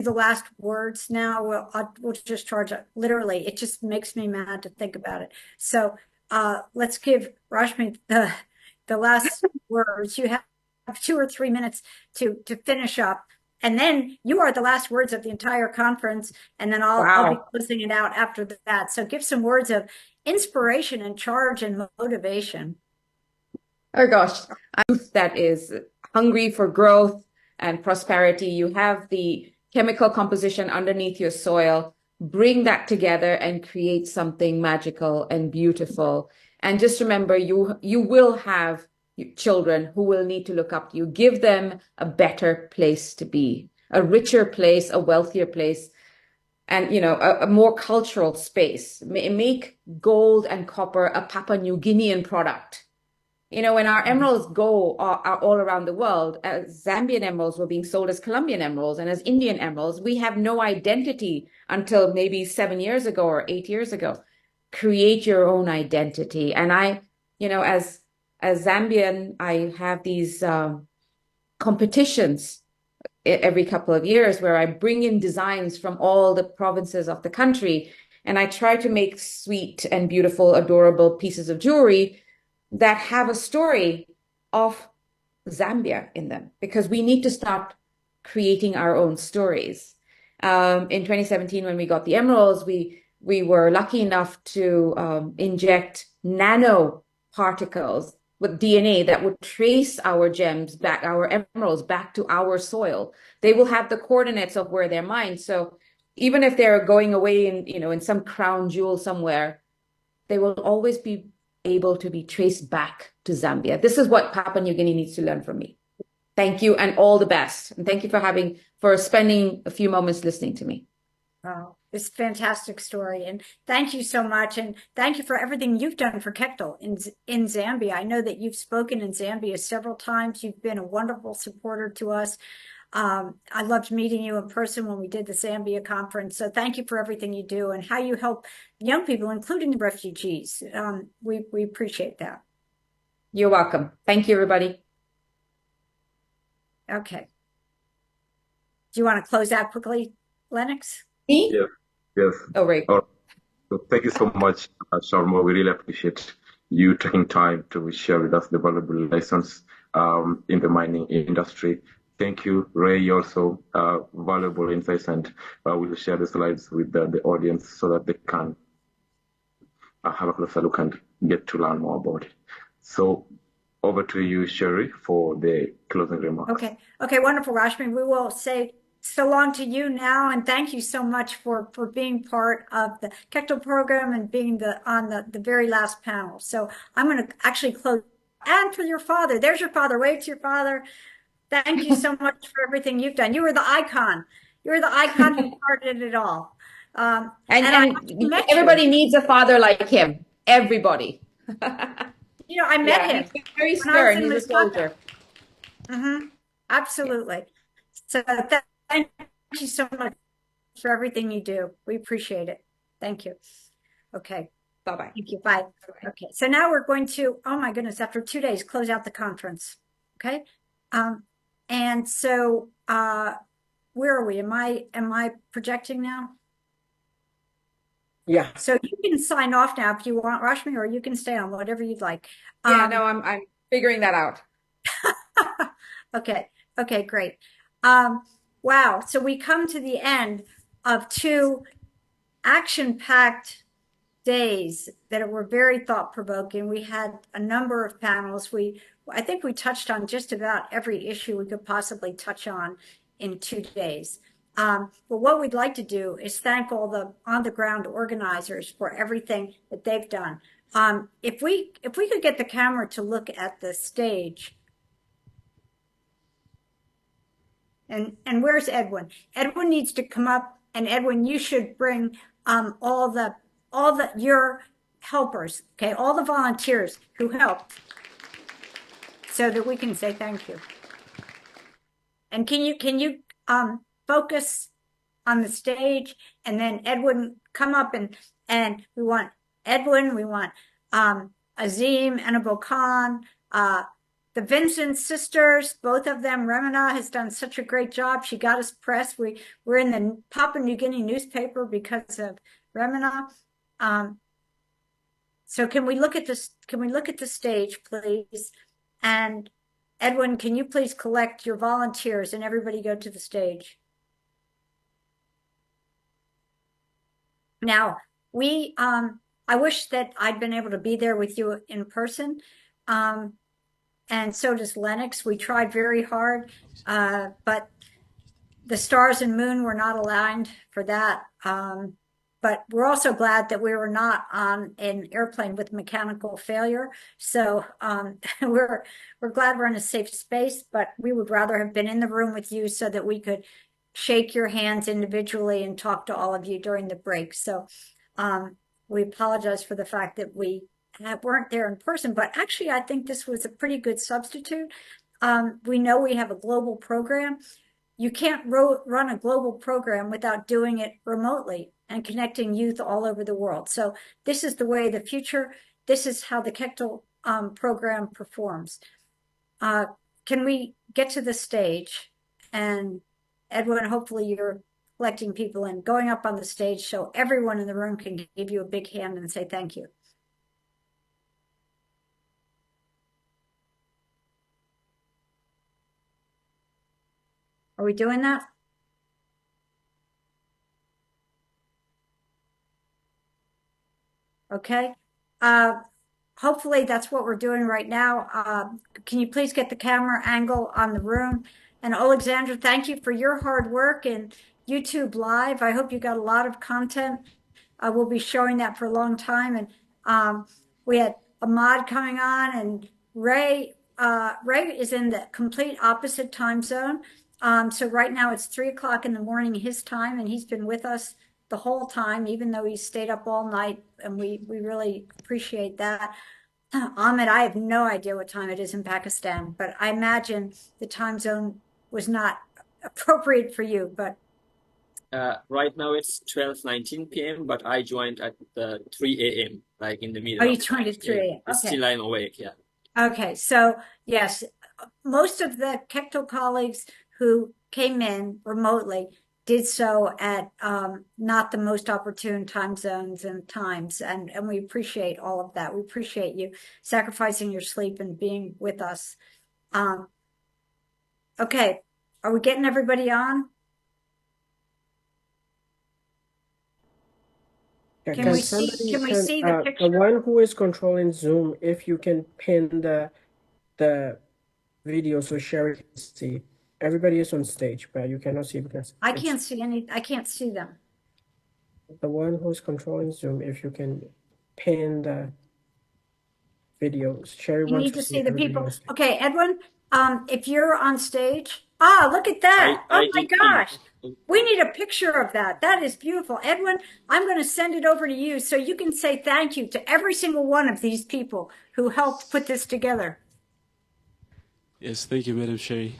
the last words now. We'll just charge it. Literally, it just makes me mad to think about it. So let's give Rashmi the last words. You have 2 or 3 minutes to finish up. And then you are the last words of the entire conference. And then I'll be Wow. closing it out after that. So give some words of inspiration and charge and motivation. Oh gosh, a youth that is hungry for growth and prosperity. You have the chemical composition underneath your soil. Bring that together and create something magical and beautiful. And just remember, you will have children who will need to look up to you. Give them a better place to be, a richer place, a wealthier place, and a more cultural space. Make gold and copper a Papua New Guinean product. When our emeralds are all around the world, as Zambian emeralds were being sold as Colombian emeralds and as Indian emeralds, we have no identity until maybe 7 years ago or 8 years ago. Create your own identity. And as Zambian, I have these competitions every couple of years where I bring in designs from all the provinces of the country, and I try to make sweet and beautiful, adorable pieces of jewelry that have a story of Zambia in them, because we need to start creating our own stories. In 2017, when we got the emeralds, we were lucky enough to inject nano particles with DNA that would trace our gems back, our emeralds back to our soil. They will have the coordinates of where they're mined. So even if they're going away in some crown jewel somewhere, they will always be able to be traced back to Zambia. This is what Papua New Guinea needs to learn from me. Thank you and all the best. And thank you for spending a few moments listening to me. Oh, it's a fantastic story. And thank you so much. And thank you for everything you've done for Kectil in Zambia. I know that you've spoken in Zambia several times. You've been a wonderful supporter to us. I loved meeting you in person when we did the Zambia conference. So thank you for everything you do and how you help young people, including the refugees. We appreciate that. You're welcome. Thank you, everybody. Okay. Do you want to close out quickly, Lennox? Me? Yes, yes. Oh, right. All right. So thank you so much, Sharma. We really appreciate you taking time to share with us the valuable lessons in the mining industry. Thank you, Ray, also valuable insights, and we'll share the slides with the audience so that they can have a closer look and get to learn more about it. So over to you, Sherry, for the closing remarks. Okay. Okay, wonderful, Rashmi. We will say so long to you now, and thank you so much for being part of the Kectil program and being on the very last panel. So I'm going to actually close. And for your father, there's your father. Wave to your father. Thank you so much for everything you've done. You were the icon. You were the icon who started it all. And I met everybody you. needs a father like him. Everybody. I met him he's very when I was stern. in He's a soldier. Absolutely. So thank you so much for everything you do. We appreciate it. Thank you. Okay. Bye-bye. Thank you. Bye. Okay. So now we're going to, oh my goodness, after 2 days, close out the conference. Okay. And so where are we? Am I projecting now? Yeah. So you can sign off now if you want, Rashmi, or you can stay on, whatever you'd like. Yeah, no, I'm figuring that out. Okay. Okay, great. Wow. So we come to the end of 2 action-packed days that were very thought-provoking. We had a number of panels. I think we touched on just about every issue we could possibly touch on in 2 days. But what we'd like to do is thank all the on-the-ground organizers for everything that they've done. If we could get the camera to look at the stage. And where's Edwin? Edwin needs to come up, and Edwin, you should bring all your helpers, okay, all the volunteers who helped, so that we can say thank you. And can you focus on the stage, and then Edwin come up, and we want Edwin, we want Azim, Annabelle Khan, the Vincent sisters, both of them. Remina has done such a great job. She got us press. We're in the Papua New Guinea newspaper because of Remina. So can we look at this? Can we look at the stage, please? And Edwin, can you please collect your volunteers and everybody go to the stage? Now, I wish that I'd been able to be there with you in person. And so does Lennox. We tried very hard, but the stars and moon were not aligned for that. But we're also glad that we were not on an airplane with mechanical failure. So we're glad we're in a safe space, but we would rather have been in the room with you so that we could shake your hands individually and talk to all of you during the break. So we apologize for the fact that we weren't there in person, but actually I think this was a pretty good substitute. We know we have a global program. You can't run a global program without doing it remotely and connecting youth all over the world. So this is the way of the future. This is how the Kectil program performs. Can we get to the stage? And Edwin, hopefully you're collecting people and going up on the stage so everyone in the room can give you a big hand and say thank you. Are we doing that? Okay. Hopefully that's what we're doing right now. Can you please get the camera angle on the room? And Alexandra, thank you for your hard work and YouTube Live. I hope you got a lot of content. We'll be showing that for a long time. And we had Ahmad coming on, and Ray. Ray is in the complete opposite time zone. So right now it's 3 o'clock in the morning his time, and he's been with us the whole time, even though he stayed up all night, and we really appreciate that. Ahmed, I have no idea what time it is in Pakistan, but I imagine the time zone was not appropriate for you, but right now it's 12:19 p.m., but I joined at 3 a.m., like in the middle. Oh, you joined at 3 a.m. It's Okay. still I'm awake, yeah. Okay, so yes, most of the Kectil colleagues who came in remotely did so at not the most opportune time zones and times, and we appreciate all of that. We appreciate you sacrificing your sleep and being with us. Okay, are we getting everybody on? Yeah, Can we see the picture? The one who is controlling Zoom, if you can pin the video so Sherry can see. Everybody is on stage, but you cannot see because I can't see I can't see them. the one who's controlling Zoom, if you can pin the video. Sherry You wants need to see the everybody people. on stage. Okay, Edwin, if you're on stage, look at that. I Oh my did gosh. see. We need a picture of that. That is beautiful. Edwin, I'm going to send it over to you so you can say thank you to every single one of these people who helped put this together. Yes, thank you, Madam Sherry.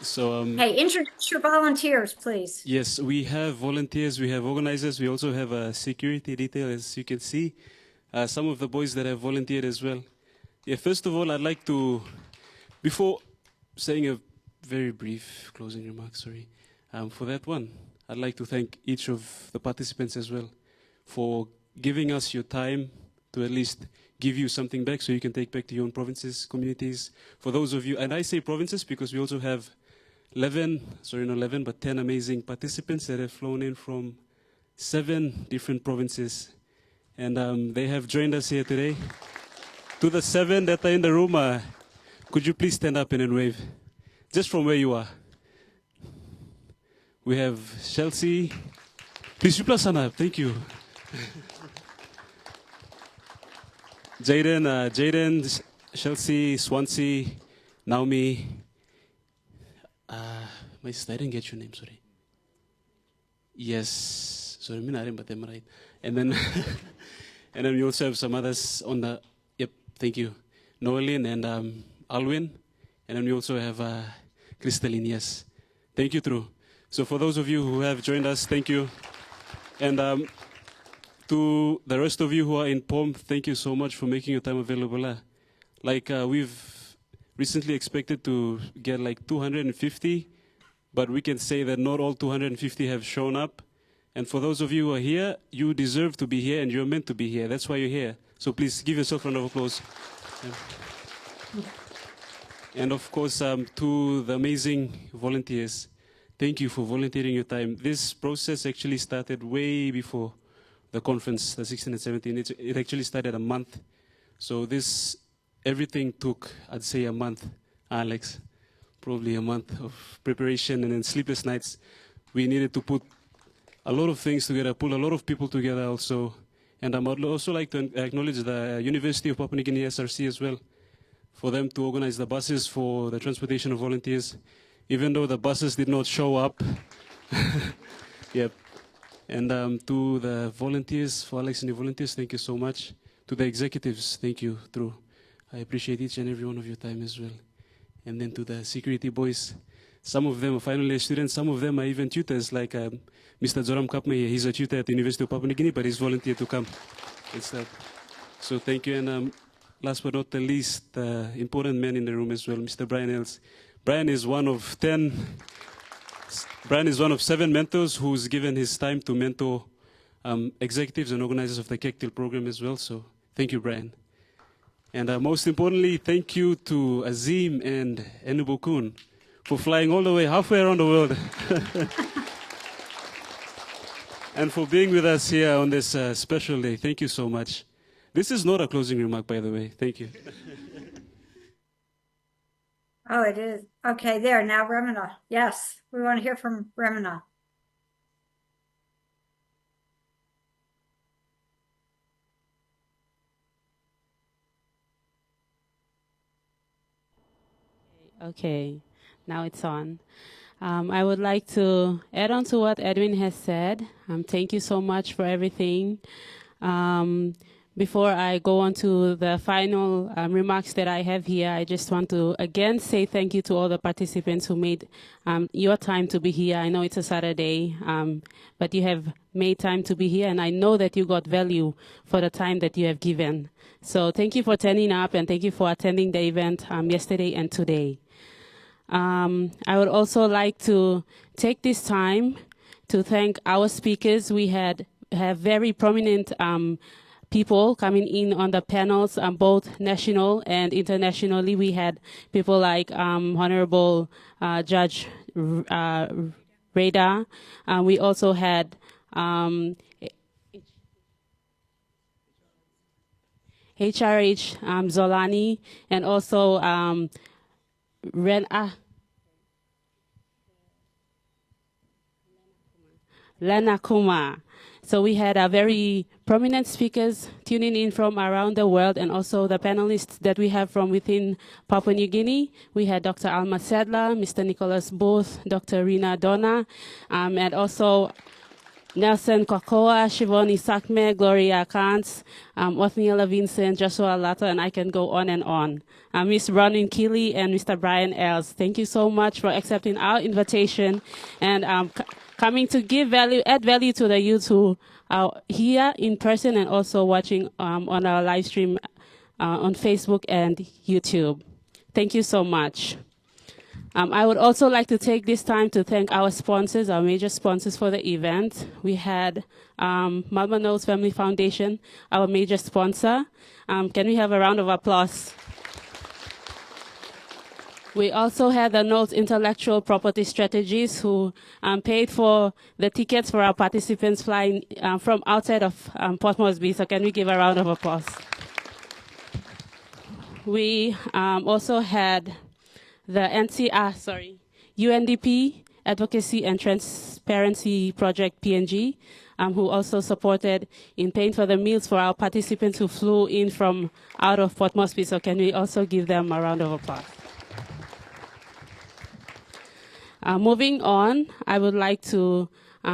So, Hey, introduce your volunteers, please. yes, we have volunteers, we have organizers, we also have a security detail, as you can see. Some of the boys that have volunteered as well. Yeah, first of all, I'd like to, before saying a very brief closing remark, sorry, for that one, I'd like to thank each of the participants as well for giving us your time to at least give you something back so you can take back to your own provinces, communities. For those of you, and I say provinces because we also have 10 amazing participants that have flown in from 7 different provinces. And they have joined us here today. To the 7 that are in the room, could you please stand up and wave? Just from where you are. We have Chelsea. Please, you stand up. Thank you. Jaden, Chelsea, Swansea, Naomi. My sister, I didn't get your name, sorry. Yes, sorry, I didn't get them right. And then, and then we also have some others on the. Yep, thank you, Noelin and Alwyn, and then we also have Crystalline. Yes, thank you, True. So for those of you who have joined us, thank you. And To the rest of you who are in POM, thank you so much for making your time available. We've recently expected to get like 250, but we can say that not all 250 have shown up. And for those of you who are here, you deserve to be here and you're meant to be here. That's why you're here. So please give yourself a round of applause. And of course, to the amazing volunteers, thank you for volunteering your time. This process actually started way before the conference, the 16 and 17. It actually started a month. So everything took, I'd say, a month, Alex. Probably a month of preparation and then sleepless nights. We needed to put a lot of things together, pull a lot of people together also. And I would also like to acknowledge the University of Papua New Guinea, SRC, as well, for them to organize the buses for the transportation of volunteers, even though the buses did not show up. Yep. And to the volunteers, for Alex and the volunteers, thank you so much. To the executives, thank you, Drew. I appreciate each and every one of your time as well. And then to the security boys, some of them are final year students, some of them are even tutors, like Mr. Zoram Kapme. He's a tutor at the University of Papua New Guinea, but he's volunteered to come and stuff. So thank you. And last but not the least, the important man in the room as well, Mr. Brian Els. Brian is one of 7 mentors who's given his time to mentor executives and organizers of the Kectil program as well. So thank you, Brian. And most importantly, thank you to Azim and Enubukun for flying all the way halfway around the world. And for being with us here on this special day. Thank you so much. This is not a closing remark, by the way. Thank you. Oh, it is. Okay, there. Now, Remina. Yes, we want to hear from Remina. Okay, now it's on. I would like to add on to what Edwin has said. Thank you so much for everything. Before I go on to the final remarks that I have here, I just want to again say thank you to all the participants who made your time to be here. I know it's a Saturday, but you have made time to be here, and I know that you got value for the time that you have given. So thank you for turning up, and thank you for attending the event yesterday and today. I would also like to take this time to thank our speakers. We have very prominent people coming in on the panels, both national and internationally. We had people like Honorable Judge Reda. We also had HRH Zolani, and also Lena Kuma. So we had very prominent speakers tuning in from around the world, and also the panelists that we have from within Papua New Guinea. We had Dr. Alma Sedler, Mr. Nicholas Booth, Dr. Rina Donna, and also Nelson Kokoa, Shivoni Sakme, Gloria Kantz, Othniela Vincent, Joshua Lato, and I can go on and on. Ms. Bronwyn Keeley and Mr. Brian Els, thank you so much for accepting our invitation and coming to add value to the youth who are here in person and also watching on our live stream on Facebook and YouTube. Thank you so much. I would also like to take this time to thank our sponsors, our major sponsors for the event. We had Malma Knowles Family Foundation, our major sponsor. Can we have a round of applause? We also had the Knowles Intellectual Property Strategies, who paid for the tickets for our participants flying from outside of Port Moresby. So can we give a round of applause? We also had the UNDP Advocacy and Transparency Project, PNG, who also supported in paying for the meals for our participants who flew in from out of Port Moresby. So can we also give them a round of applause? Moving on, I would like to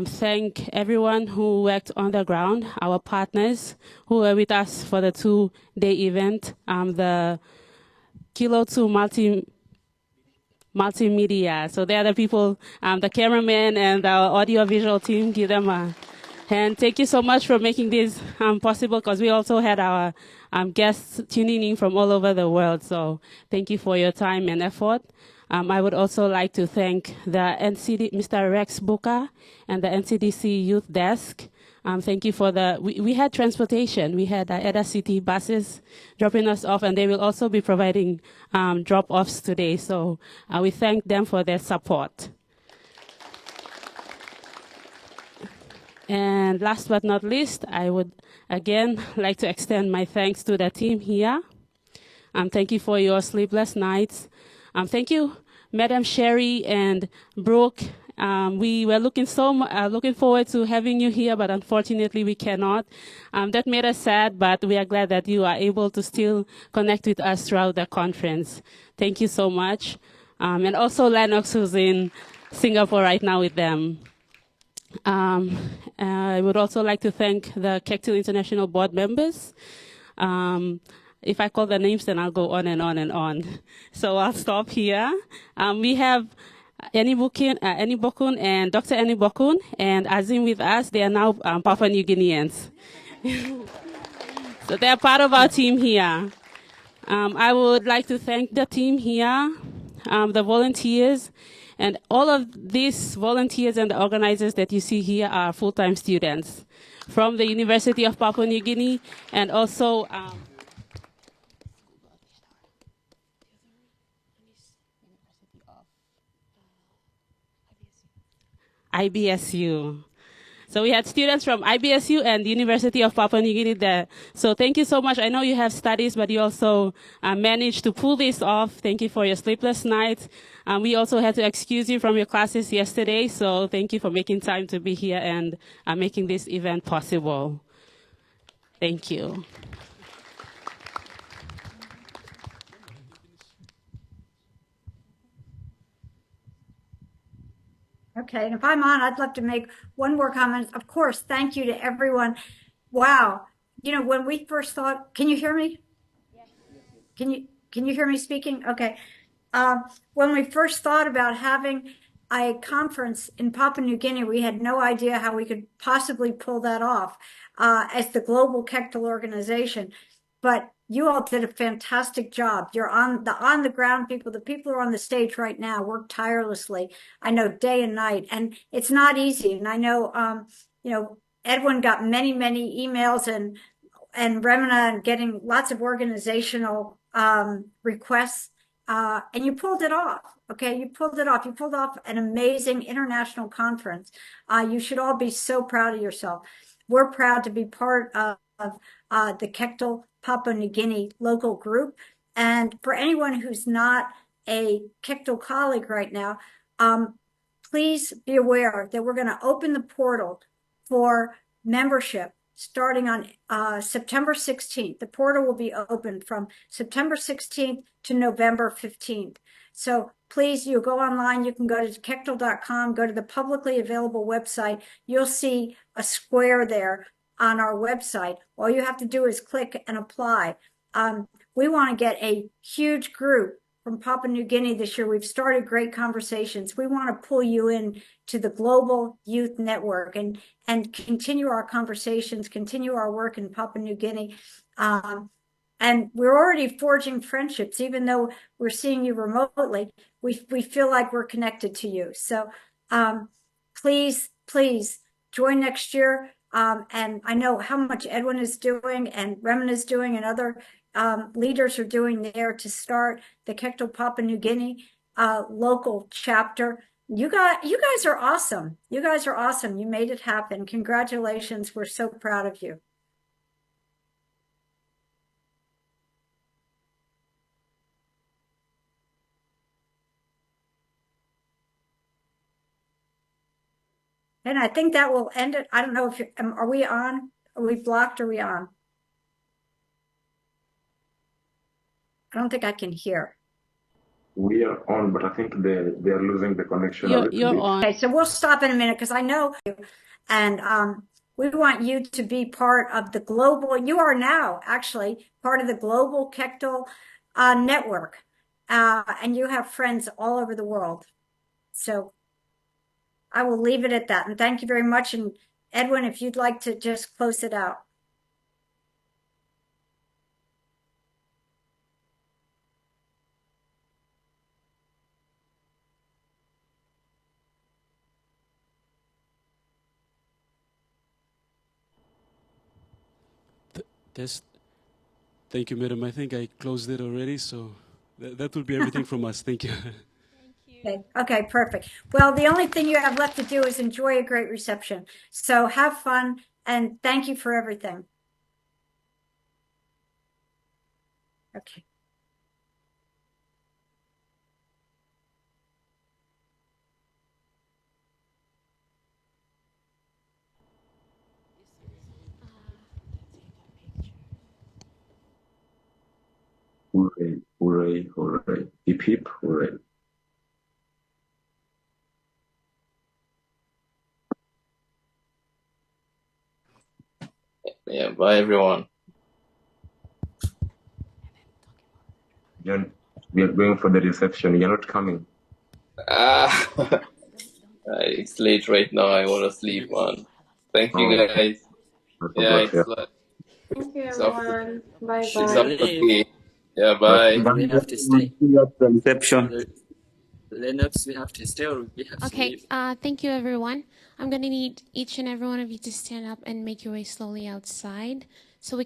thank everyone who worked on the ground, our partners who were with us for the 2-day event, the Kilo 2 multimedia. So they are the people, the cameraman and the audiovisual team. Give them a And thank you so much for making this possible, because we also had our guests tuning in from all over the world. So thank you for your time and effort. I would also like to thank the Mr. Rex Buka and the NCDC Youth Desk. Thank you for we had transportation. We had Eda City buses dropping us off, and they will also be providing drop-offs today. So we thank them for their support. And last but not least, I would again like to extend my thanks to the team here. Thank you for your sleepless nights. Thank you, Madam Sherry and Brooke. We were looking forward to having you here, but unfortunately we cannot. That made us sad, but we are glad that you are able to still connect with us throughout the conference. Thank you so much. And also Lennox, who's in Singapore right now with them. I would also like to thank the Kectil International Board members. If I call the names, then I'll go on and on and on. So I'll stop here. We have Annie Bokun and Dr. Annie Bokun and Azim with us. They are now Papua New Guineans. So they are part of our team here. I would like to thank the team here, the volunteers, and all of these volunteers and the organizers that you see here are full-time students from the University of Papua New Guinea, and also IBSU. So we had students from IBSU and the University of Papua New Guinea there. So thank you so much. I know you have studies, but you also managed to pull this off. Thank you for your sleepless nights. We also had to excuse you from your classes yesterday. So thank you for making time to be here and making this event possible. Thank you. Okay, and if I'm on, I'd love to make one more comment. Of course, thank you to everyone. Wow. You know, when we first thought, can you hear me? Yes. Can you hear me speaking? Okay. When we first thought about having a conference in Papua New Guinea, we had no idea how we could possibly pull that off as the global Kectil organization. But you all did a fantastic job. You're on the ground people. The people who are on the stage right now work tirelessly. I know day and night, and it's not easy. And I know, you know, Edwin got many emails and Remina and getting lots of organizational requests. And you pulled it off. Okay, you pulled it off. You pulled off an amazing international conference. You should all be so proud of yourself. We're proud to be part of the Kectil Papua New Guinea local group. And for anyone who's not a Kectil colleague right now, please be aware that we're going to open the portal for membership starting on September 16th. The portal will be open from September 16th to November 15th. So please, you go online, you can go to kectil.com, go to the publicly available website. You'll see a square there on our website. All you have to do is click and apply. We want to get a huge group from Papua New Guinea this year. We've started great conversations. We want to pull you in to the global youth network and continue our conversations, continue our work in Papua New Guinea. And we're already forging friendships, even though we're seeing you remotely. We feel like we're connected to you. So please join next year. And I know how much Edwin is doing and Remen is doing and other leaders are doing there to start the Kectil Papua New Guinea local chapter. You guys are awesome. You guys are awesome. You made it happen. Congratulations. We're so proud of you. And I think that will end it. I don't know if are we on? Are we blocked? Are we on? I don't think I can hear. We are on, but I think they are losing the connection. You're on. Okay, so we'll stop in a minute because I know you, and we want you to be part of the global. You are now actually part of the global Kectil network, and you have friends all over the world. So I will leave it at that. And thank you very much. And Edwin, if you'd like to just close it out. Thank you, madam. I think I closed it already, so that will be everything from us. Thank you. Okay, perfect. Well, the only thing you have left to do is enjoy a great reception. So have fun and thank you for everything. Okay. Hooray, hooray, hooray. Hip hip, hooray. Yeah, bye everyone. John, we are going for the reception. You're not coming. It's late right now. I want to sleep, man. Thank you guys. I Yeah, forgot. Yeah. Thank you, it's after, everyone. Bye Should it's we bye. after leave? 3. Yeah, But bye. We have to stay. see you at the reception. Lennox, we have to stay or we have to Okay, leave? thank you everyone. I'm gonna need each and every one of you to stand up and make your way slowly outside so we can